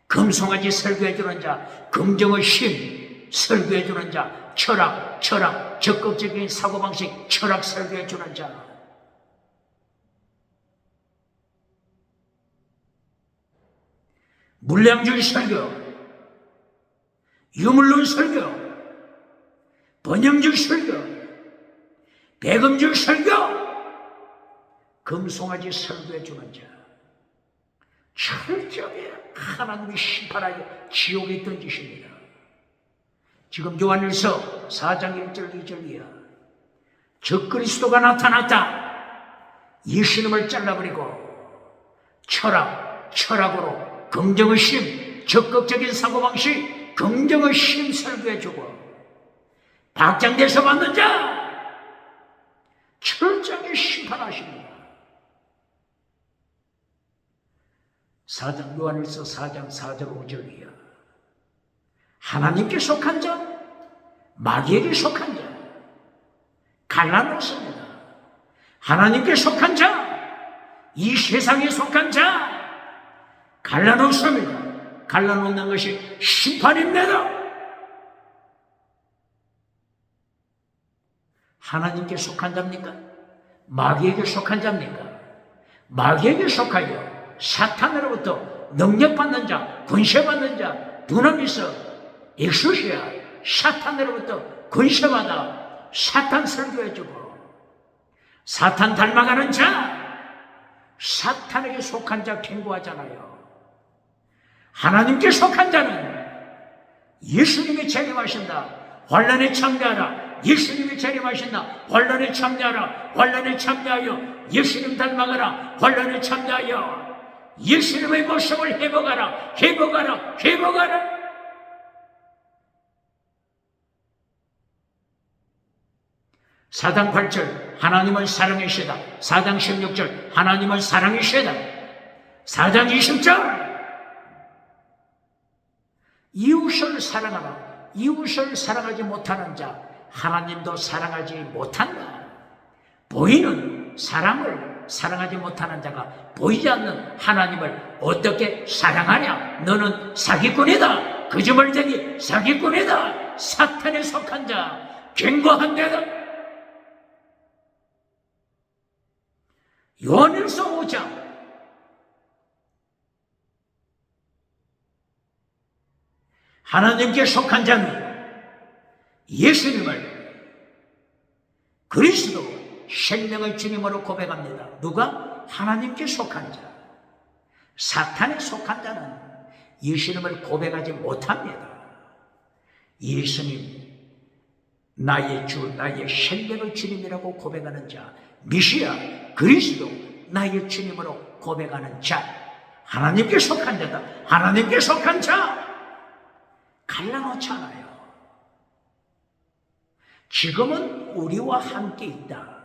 금송아지 설교해주는 자, 긍정의 심 설교해주는 자, 철학, 적극적인 사고방식, 철학 설교해주는 자, 물량주의 설교, 유물론 설교, 번영주의 설교, 배금주의 설교, 금송아지 설교해주는 자, 철저하게 하나님이 심판하여 지옥에 던지십니다. 지금 요한일서 4장 1절 2절이야. 즉 그리스도가 나타났다. 예수님을 잘라버리고 철학으로 긍정의 심, 적극적인 사고방식, 긍정의 심 설교해주고, 박장대서 받는 자 철저하게 심판하십니다. 요한일서 4장 4절 5절이야. 하나님께 속한 자, 마귀에게 속한 자 갈라놓습니다. 하나님께 속한 자, 이 세상에 속한 자 갈라놓습니다. 갈라놓는 것이 심판입니다. 하나님께 속한 자입니까? 마귀에게 속한 자입니까? 마귀에게 속하여 사탄으로부터 능력받는 자, 권세받는 자, 두나미스, 엑소시아, 사탄으로부터 권세받아 사탄 설교해주고, 사탄 닮아가는 자, 사탄에게 속한 자 경고하잖아요. 하나님께 속한 자는 예수님이 재림하신다. 환란에 참여하라. 예수님이 재림하신다. 환란에 참여하라. 환란에 참여하여 예수님 닮아가라. 환란에 참여하여 예수님의 모습을 회복하라. 회복하라. 회복하라. 사장 8절 하나님은 사랑이시다. 4장 16절 하나님은 사랑이시다. 4장 20절 이웃을 사랑하라. 이웃을 사랑하지 못하는 자 하나님도 사랑하지 못한다. 보이는 사람을 사랑하지 못하는 자가 보이지 않는 하나님을 어떻게 사랑하냐? 너는 사기꾼이다. 거짓말쟁이 사기꾼이다. 사탄에 속한 자 경고한 자다. 요한일서 5장 하나님께 속한 자는 예수님을 그리스도 생명의 주님으로 고백합니다. 누가? 하나님께 속한 자. 사탄에 속한 자는 예수님을 고백하지 못합니다. 예수님 나의 주, 나의 생명의 주님이라고 고백하는 자, 메시아 그리스도 나의 주님으로 고백하는 자, 하나님께 속한 자다. 하나님께 속한 자 갈라놓잖아요. 지금은 우리와 함께 있다.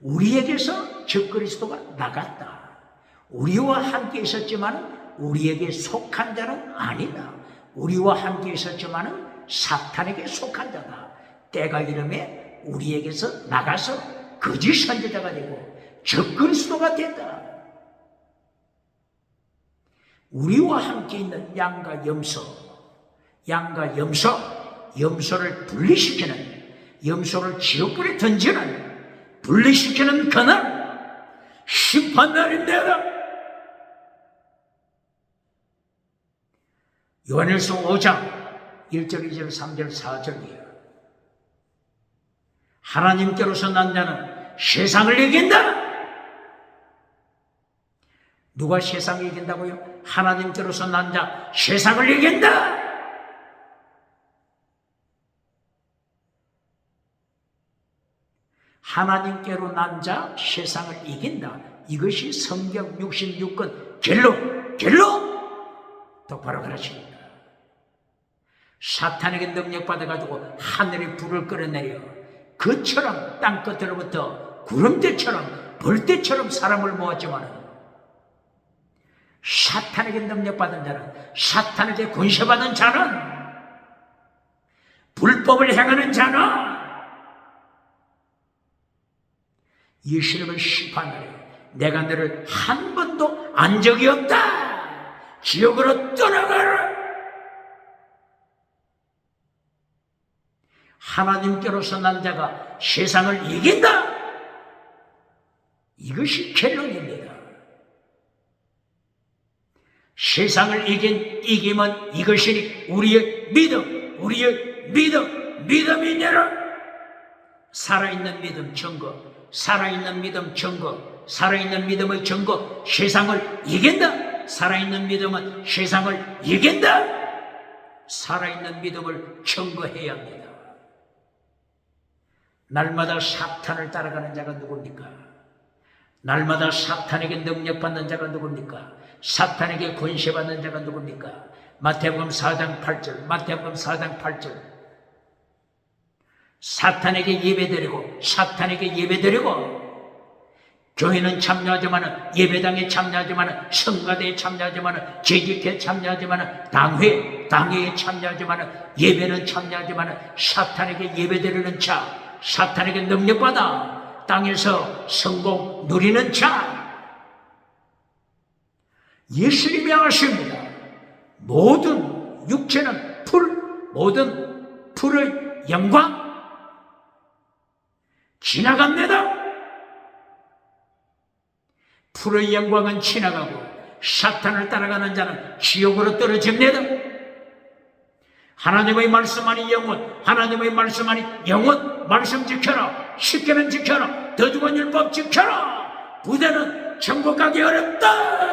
우리에게서 즉 그리스도가 나갔다. 우리와 함께 있었지만 우리에게 속한 자는 아니다. 우리와 함께 있었지만 사탄에게 속한 자다. 때가 이름에 우리에게서 나가서 거짓 선지자가 되고 즉 그리스도가 됐다. 우리와 함께 있는 양과 염소를 분리시키는, 염소를 지옥불에 던지는, 분리시키는 그날 심판날입니다. 요한일서 5장 1절 2절 3절 4절이에요. 하나님께로서 난 자는 세상을 이긴다. 누가 세상을 이긴다고요? 하나님께로서 난 자 세상을 이긴다. 하나님께로 난 자 세상을 이긴다. 이것이 성경 66권 결론 똑바로 가르칩니다. 사탄에게 능력받아가지고 하늘에 불을 끌어내려 그처럼 땅끝으로부터 구름대처럼 벌떼처럼 사람을 모았지만 사탄에게 능력받은 자는, 사탄에게 권세받은 자는 불법을 행하는 자는 예수님을 심판하래. 내가 너를 한 번도 안 적이 없다. 지옥으로 떠나가라. 하나님께로서 난 자가 세상을 이긴다. 이것이 결론입니다. 세상을 이기면 이것이 우리의 믿음이니라. 살아있는 믿음 증거, 살아있는 믿음 증거, 살아있는 믿음의 증거. 세상을 이긴다. 살아있는 믿음은 세상을 이긴다. 살아있는 믿음을 증거해야 합니다. 날마다 사탄을 따라가는 자가 누굽니까? 날마다 사탄에게 능력받는 자가 누굽니까? 사탄에게 권세받는 자가 누굽니까? 마태복음 4장 8절, 마태복음 4장 8절. 사탄에게 예배드리고 교회는 참여하지만, 예배당에 참여하지만, 성가대에 참여하지만, 재직회에 참여하지만, 당회에 참여하지만, 예배는 참여하지만, 사탄에게 예배드리는 자, 사탄에게 능력받아 땅에서 성공 누리는 자. 예수님이 하십니다. 모든 육체는 모든 풀의 영광 지나갑니다. 풀의 영광은 지나가고 사탄을 따라가는 자는 지옥으로 떨어집니다. 하나님의 말씀하니 영원, 하나님의 말씀하니 영원. 말씀 지켜라. 십계명 지켜라. 더 좋은 율법 지켜라. 부대는 천국 가기 어렵다.